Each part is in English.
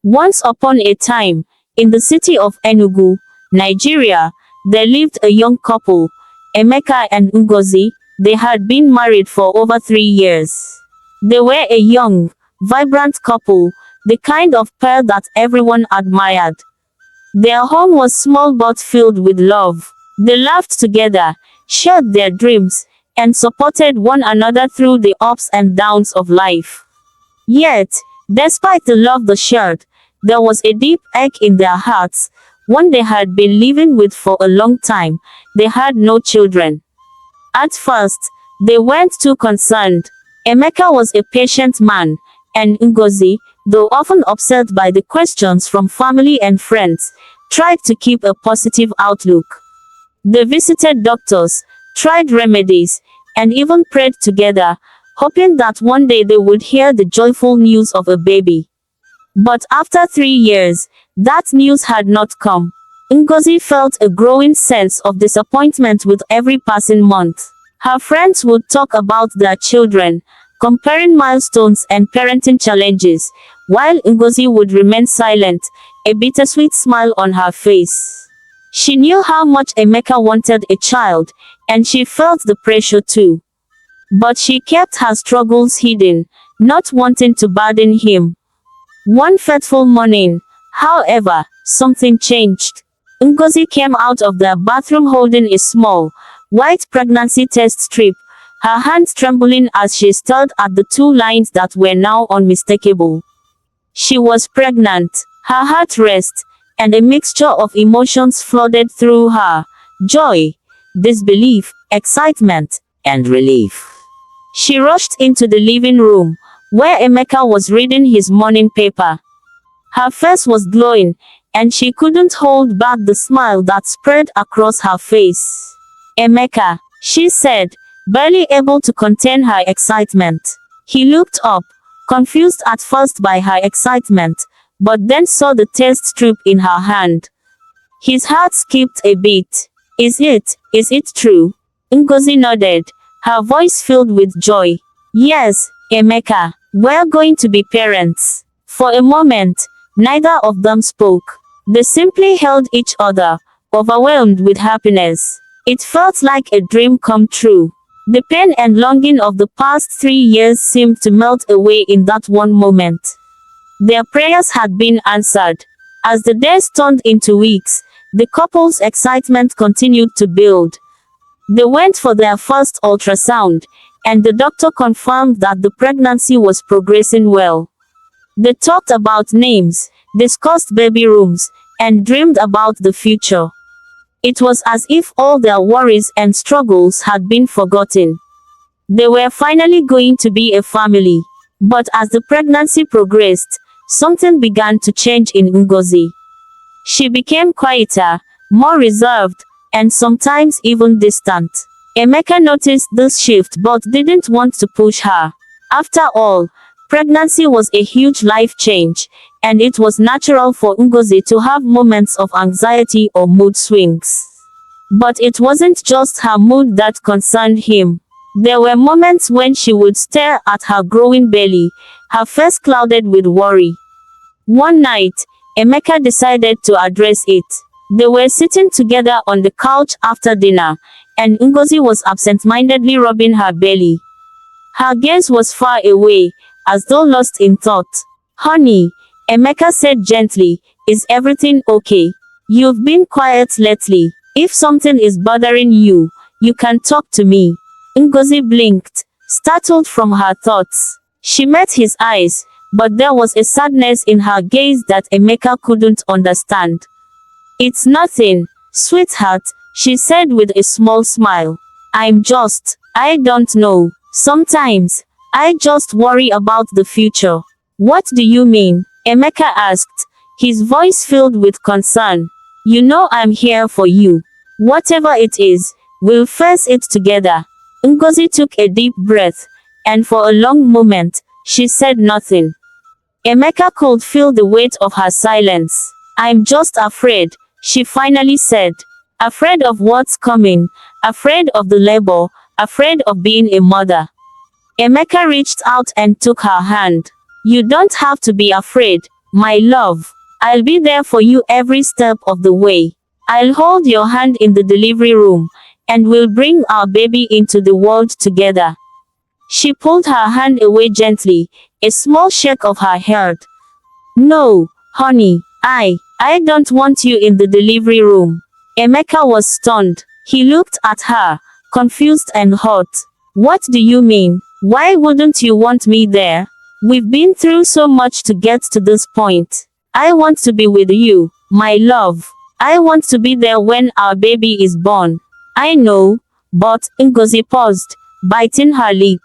Once upon a time, in the city of Enugu, Nigeria, there lived a young couple, Emeka and Ngozi. They had been married for over 3 years. They were a young, vibrant couple, the kind of pair that everyone admired. Their home was small but filled with love. They laughed together, shared their dreams, and supported one another through the ups and downs of life. Yet, despite the love they shared, there was a deep ache in their hearts. One they had been living with for a long time. They had no children. At first, they weren't too concerned. Emeka was a patient man, and Ngozi, though often upset by the questions from family and friends, tried to keep a positive outlook. They visited doctors, tried remedies, and even prayed together, hoping that one day they would hear the joyful news of a baby. But after 3 years, that news had not come. Ngozi felt a growing sense of disappointment with every passing month. Her friends would talk about their children, comparing milestones and parenting challenges, while Ngozi would remain silent, a bittersweet smile on her face. She knew how much Emeka wanted a child, and she felt the pressure too. But she kept her struggles hidden, not wanting to burden him. One fateful morning, however, something changed. Ngozi came out of the bathroom holding a small, white pregnancy test strip, her hands trembling as she stared at the 2 lines that were now unmistakable. She was pregnant. Her heart raced, and a mixture of emotions flooded through her: joy, disbelief, excitement, and relief. She rushed into the living room, where Emeka was reading his morning paper. Her face was glowing, and she couldn't hold back the smile that spread across her face. "Emeka," she said, barely able to contain her excitement. He looked up, confused at first by her excitement, but then saw the test strip in her hand. His heart skipped a beat. Is it true?" Ngozi nodded, her voice filled with joy. "Yes, Emeka, we're going to be parents." For a moment, neither of them spoke. They simply held each other, overwhelmed with happiness. It felt like a dream come true. The pain and longing of the past 3 years seemed to melt away in that one moment. Their prayers had been answered. As the days turned into weeks, the couple's excitement continued to build. They went for their first ultrasound, and the doctor confirmed that the pregnancy was progressing well. They talked about names, discussed baby rooms, and dreamed about the future. It was as if all their worries and struggles had been forgotten. They were finally going to be a family. But as the pregnancy progressed, something began to change in Ngozi. She became quieter, more reserved, and sometimes even distant. Emeka noticed this shift but didn't want to push her. After all, pregnancy was a huge life change, and it was natural for Ngozi to have moments of anxiety or mood swings. But it wasn't just her mood that concerned him. There were moments when she would stare at her growing belly, her face clouded with worry. One night, Emeka decided to address it. They were sitting together on the couch after dinner, and Ngozi was absent-mindedly rubbing her belly. Her gaze was far away, as though lost in thought. "Honey," Emeka said gently, "is everything okay? You've been quiet lately. If something is bothering you, you can talk to me." Ngozi blinked, startled from her thoughts. She met his eyes, but there was a sadness in her gaze that Emeka couldn't understand. "It's nothing, sweetheart," she said with a small smile. I don't know. Sometimes, I just worry about the future." "What do you mean?" Emeka asked, his voice filled with concern. "You know I'm here for you. Whatever it is, we'll face it together." Ngozi took a deep breath, and for a long moment, she said nothing. Emeka could feel the weight of her silence. "I'm just afraid," she finally said. "Afraid of what's coming, afraid of the labor, afraid of being a mother." Emeka reached out and took her hand. "You don't have to be afraid, my love. I'll be there for you every step of the way. I'll hold your hand in the delivery room, and we'll bring our baby into the world together. She pulled her hand away gently, a small shake of her head. No, honey, I don't want you in the delivery room. Emeka was stunned. He looked at her, confused and hurt. What do you mean? Why wouldn't you want me there? We've been through so much to get to this point. I want to be with you, my love. I want to be there when our baby is born. I know, but Ngozi paused, biting her lip.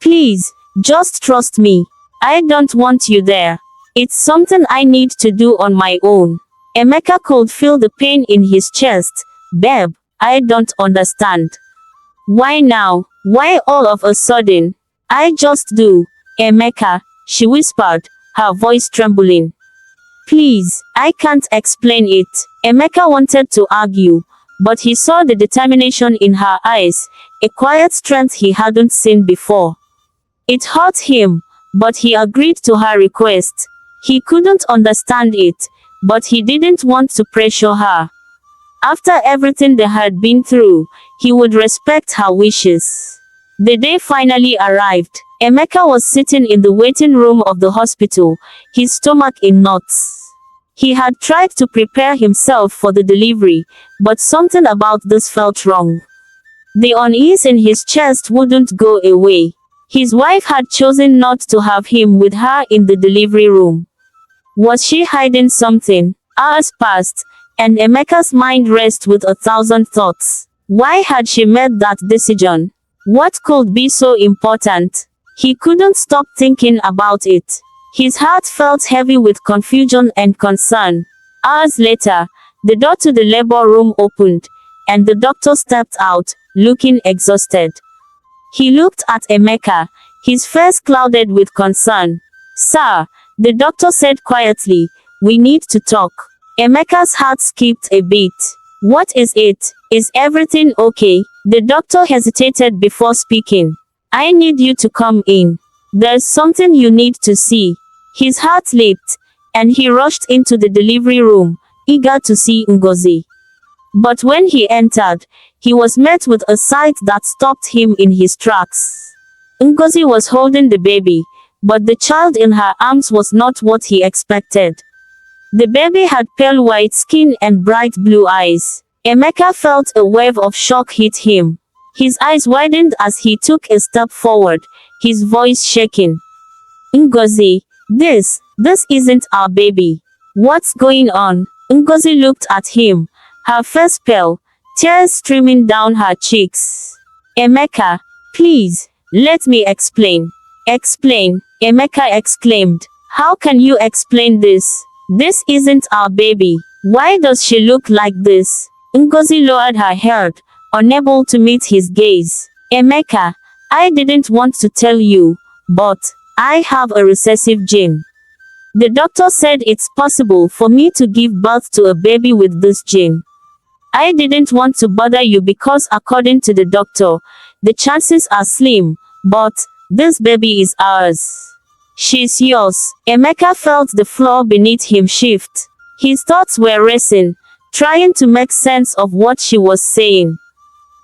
Please, just trust me. I don't want you there. It's something I need to do on my own. Emeka could feel the pain in his chest. Babe, I don't understand. Why now? Why all of a sudden? I just do. Emeka, she whispered, her voice trembling. Please, I can't explain it. Emeka wanted to argue, but he saw the determination in her eyes, a quiet strength he hadn't seen before. It hurt him, but he agreed to her request. He couldn't understand it, but he didn't want to pressure her. After everything they had been through, he would respect her wishes. The day finally arrived. Emeka was sitting in the waiting room of the hospital, his stomach in knots. He had tried to prepare himself for the delivery, but something about this felt wrong. The unease in his chest wouldn't go away. His wife had chosen not to have him with her in the delivery room. Was she hiding something? Hours passed, and Emeka's mind raced with 1,000 thoughts. Why had she made that decision? What could be so important? He couldn't stop thinking about it. His heart felt heavy with confusion and concern. Hours later, the door to the labor room opened, and the doctor stepped out, looking exhausted. He looked at Emeka, his face clouded with concern. Sir, the doctor said quietly, we need to talk. Emeka's heart skipped a beat. What is it? Is everything okay? The doctor hesitated before speaking. I need you to come in. There's something you need to see. His heart leaped, and he rushed into the delivery room, eager to see Ngozi. But when he entered, he was met with a sight that stopped him in his tracks. Ngozi was holding the baby, but the child in her arms was not what he expected. The baby had pale white skin and bright blue eyes. Emeka felt a wave of shock hit him. His eyes widened as he took a step forward, his voice shaking. Ngozi, this isn't our baby. What's going on? Ngozi looked at him, her face pale, tears streaming down her cheeks. Emeka, please, let me explain. Explain, Emeka exclaimed. How can you explain this? This isn't our baby. Why does she look like this? Ngozi lowered her head, unable to meet his gaze. Emeka, I didn't want to tell you, but I have a recessive gene. The doctor said it's possible for me to give birth to a baby with this gene. I didn't want to bother you because according to the doctor, the chances are slim, but this baby is ours. She's yours. Emeka felt the floor beneath him shift. His thoughts were racing, trying to make sense of what she was saying.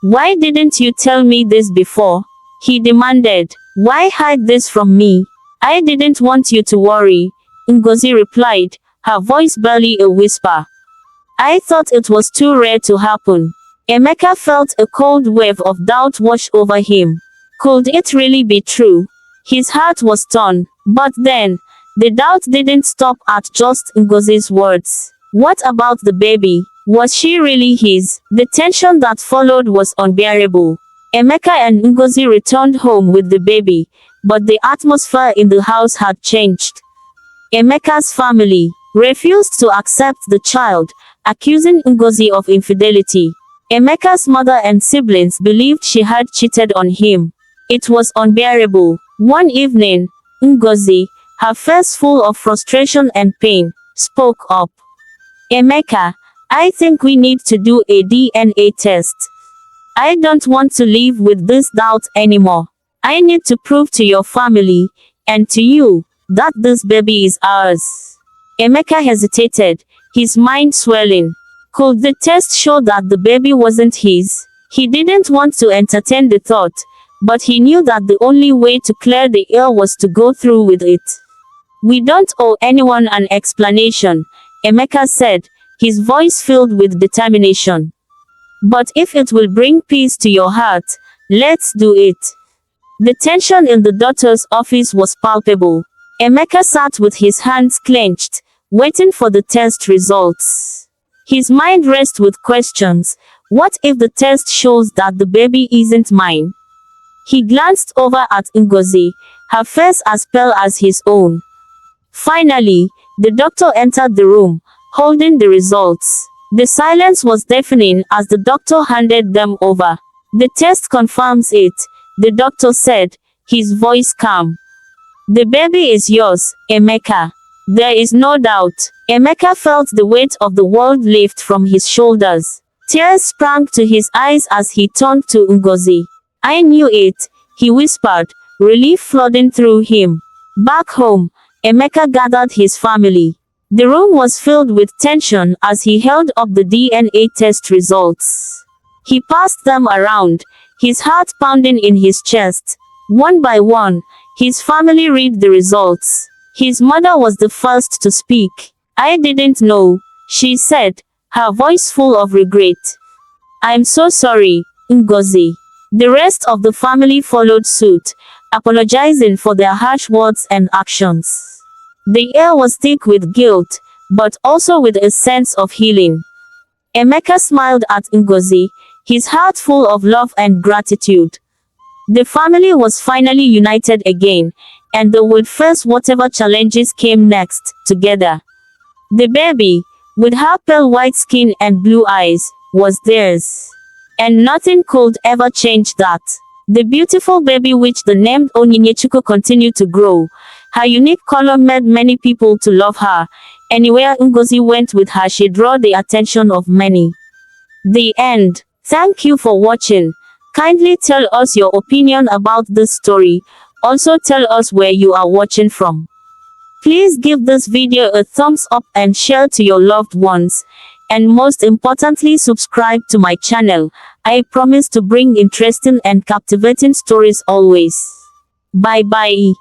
Why didn't you tell me this before? He demanded. Why hide this from me? I didn't want you to worry, Ngozi replied, her voice barely a whisper. I thought it was too rare to happen. Emeka felt a cold wave of doubt wash over him. Could it really be true? His heart was torn. But then, the doubt didn't stop at just Ngozi's words. What about the baby? Was she really his? The tension that followed was unbearable. Emeka and Ngozi returned home with the baby, but the atmosphere in the house had changed. Emeka's family refused to accept the child, accusing Ngozi of infidelity. Emeka's mother and siblings believed she had cheated on him. It was unbearable. One evening, Ngozi, her face full of frustration and pain, spoke up. Emeka, I think we need to do a DNA test. I don't want to live with this doubt anymore. I need to prove to your family, and to you, that this baby is ours. Emeka hesitated, his mind swelling. Could the test show that the baby wasn't his? He didn't want to entertain the thought, but he knew that the only way to clear the air was to go through with it. We don't owe anyone an explanation, Emeka said, his voice filled with determination. But if it will bring peace to your heart, let's do it. The tension in the doctor's office was palpable. Emeka sat with his hands clenched, waiting for the test results. His mind raced with questions. What if the test shows that the baby isn't mine? He glanced over at Ngozi, her face as pale as his own. Finally, the doctor entered the room, holding the results. The silence was deafening as the doctor handed them over. The test confirms it, the doctor said, his voice calm. The baby is yours, Emeka. There is no doubt. Emeka felt the weight of the world lift from his shoulders. Tears sprang to his eyes as he turned to Ngozi. I knew it, he whispered, relief flooding through him. Back home, Emeka gathered his family. The room was filled with tension as he held up the DNA test results. He passed them around, his heart pounding in his chest. One by one, his family read the results. His mother was the first to speak. I didn't know, she said, her voice full of regret. I'm so sorry, Ngozi. The rest of the family followed suit, apologizing for their harsh words and actions. The air was thick with guilt, but also with a sense of healing. Emeka smiled at Ngozi, his heart full of love and gratitude. The family was finally united again, and they would face whatever challenges came next, together. The baby, with her pale white skin and blue eyes, was theirs. And nothing could ever change that. The beautiful baby which the named Onyinyechuku continued to grow. Her unique color made many people to love her. Anywhere Ngozi went with her, she drew the attention of many. The end. Thank you for watching. Kindly tell us your opinion about this story. Also tell us where you are watching from. Please give this video a thumbs up and share to your loved ones. And most importantly, subscribe to my channel. I promise to bring interesting and captivating stories always. Bye bye.